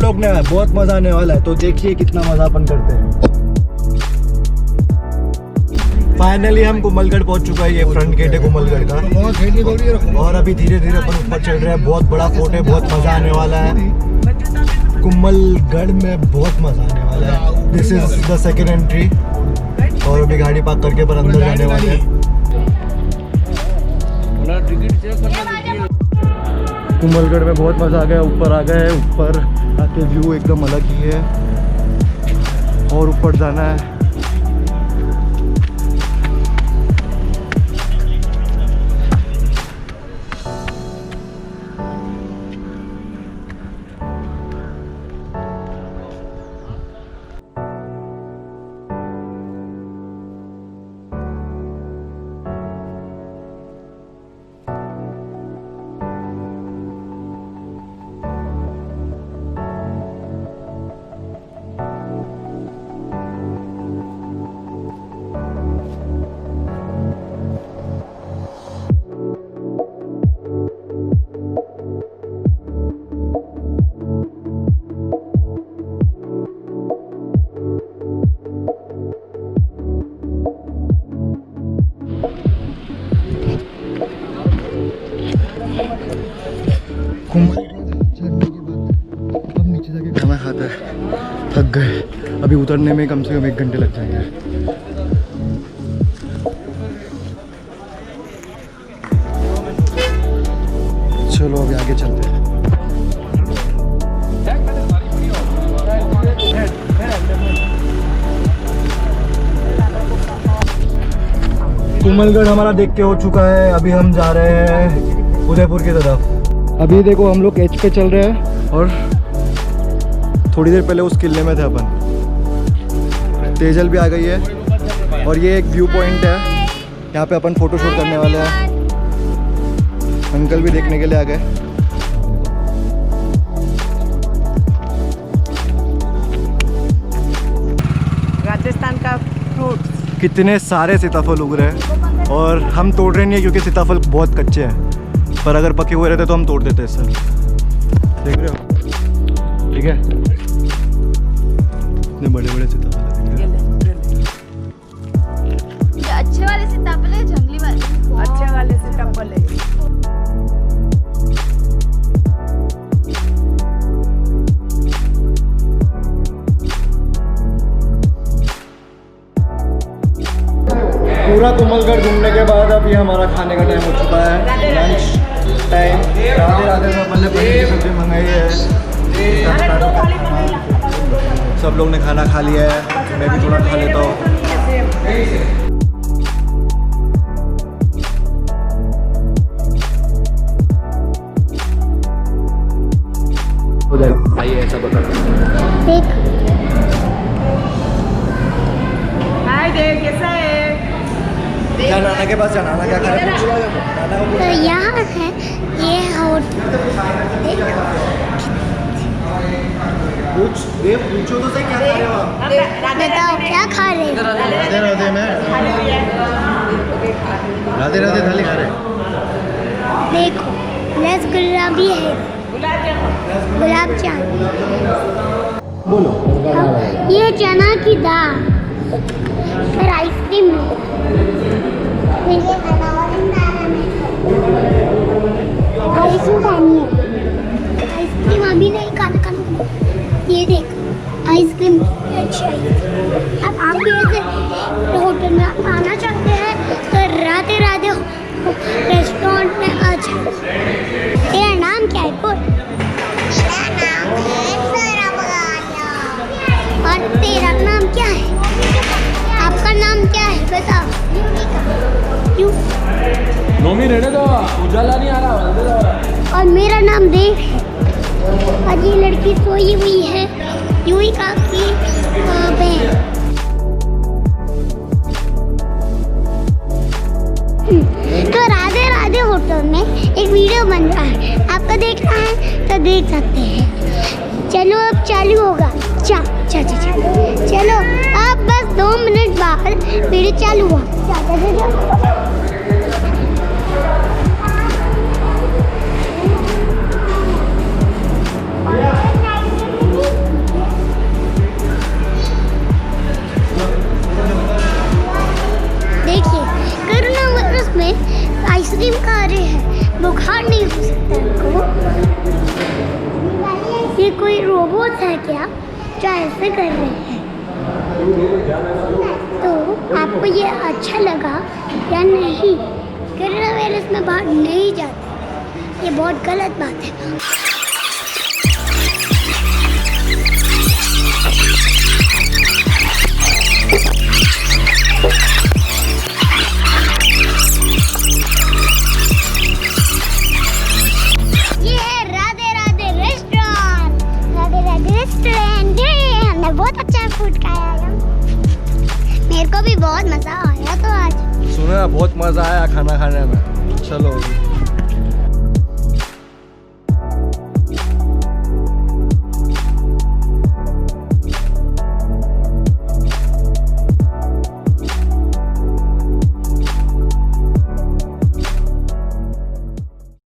लोग ने, बहुत मजा आने वाला है। तो देखिए कितना मजा अपन करते हैं। फाइनली हम कुंभलगढ़ पहुंच चुका है। ये फ्रंट गेट है कुंभलगढ़ का, और अभी धीरे धीरे अपन ऊपर चढ़ रहे हैं। बहुत बड़ा फोर्ट है, बहुत मजा आने वाला है। कुंभलगढ़ में बहुत मजा आने वाला है। This is the second entry, और अभी गाड़ी पार्क करके अपन अंदर जाने वाले हैं। कुंभलगढ़ में बहुत मजा आ गया। ऊपर आ गए, ऊपर आके व्यू एकदम अलग ही है, और ऊपर जाना है। अब नीचे जाके खाना खाता है। थक गए, अभी उतरने में कम से कम 1 घंटे लग जाएंगे। चलो अभी आगे चलते हैं। कुंभलगढ़ हमारा देख के हो चुका है। अभी हम जा रहे हैं उदयपुर की तरफ। अभी देखो हम लोग एज पे चल रहे हैं, और थोड़ी देर पहले उस किले में थे अपन। तेजल भी आ गई है, और ये एक व्यू पॉइंट है, यहाँ पे अपन फोटो शूट करने वाले हैं। अंकल भी देखने के लिए आ गए। राजस्थान का फ्रूट। कितने सारे सीताफल उग रहे हैं, और हम तोड़ रहे नहीं है क्योंकि सीताफल बहुत कच्चे हैं, पर अगर पके हुए रहते तो हम तोड़ देते हैं सर। देख रहे हो, ठीक है, इतने बड़े बड़े सीताफल हैं। ये अच्छे वाले सीताफल है, जंगली वाले अच्छे वाले सीताफल है। पूरा कुंभलगढ़ घूमने के बाद अभी हमारा खाने का टाइम हो चुका है, लंच टाइम। राधे राधे में अपन ने पनीर की सब्जी मंगाई है। सब लोग ने खाना खा लिया है, मैं भी थोड़ा खा लेता हूँ। हो जाएगा, आइए ऐसा बता। हाय देव, कैसा है? नाना के पास जाना, नाना क्या खा रहे हैं? तो यहाँ है ये होटल। पूछो तो सही, क्या खा रहे हो आप? बताओ क्या खा रहे हो? राधे राधे में राधे राधे थाली खा रहे हैं। देखो रसगुल्ला भी है, गुलाब जामुन। बोलो। ये चना की दाल और आइसक्रीम है। आइसक्रीम अभी नहीं खाना। ये देखो आइसक्रीम अच्छी। अब आप भी ऐसे होटल में आना चाहते हैं तो राधे राधे रेस्टोरेंट में आ जाओ। तेरा नाम क्या है? बोल। और तेरा नाम क्या है? आपका नाम क्या है बताओ। क्यों? नोमी रहने दो, उजाला नहीं आ रहा। और मेरा नाम देव है, और ये लड़की सोई हुई है युविका की बहन। तो राधे राधे होटल में एक वीडियो बन रहा है, आपको देखना है तो देख सकते हैं। चलो अब चालू होगा। चलो अब बस 2 मिनट बाद वीडियो चालू हुआ। किया जो ऐसे कर रहे हैं। तो आपको ये अच्छा लगा या नहीं? कोरोना वायरस में बाहर नहीं जाते, ये बहुत गलत बात है। ये है राधे राधे रेस्टोरेंट। राधे राधे रेस्टोरेंट हमने बहुत अच्छा फूड खाया है। मेरे को भी बहुत मजा आया। तो आज सुना बहुत मजा आया खाना खाने में। चलो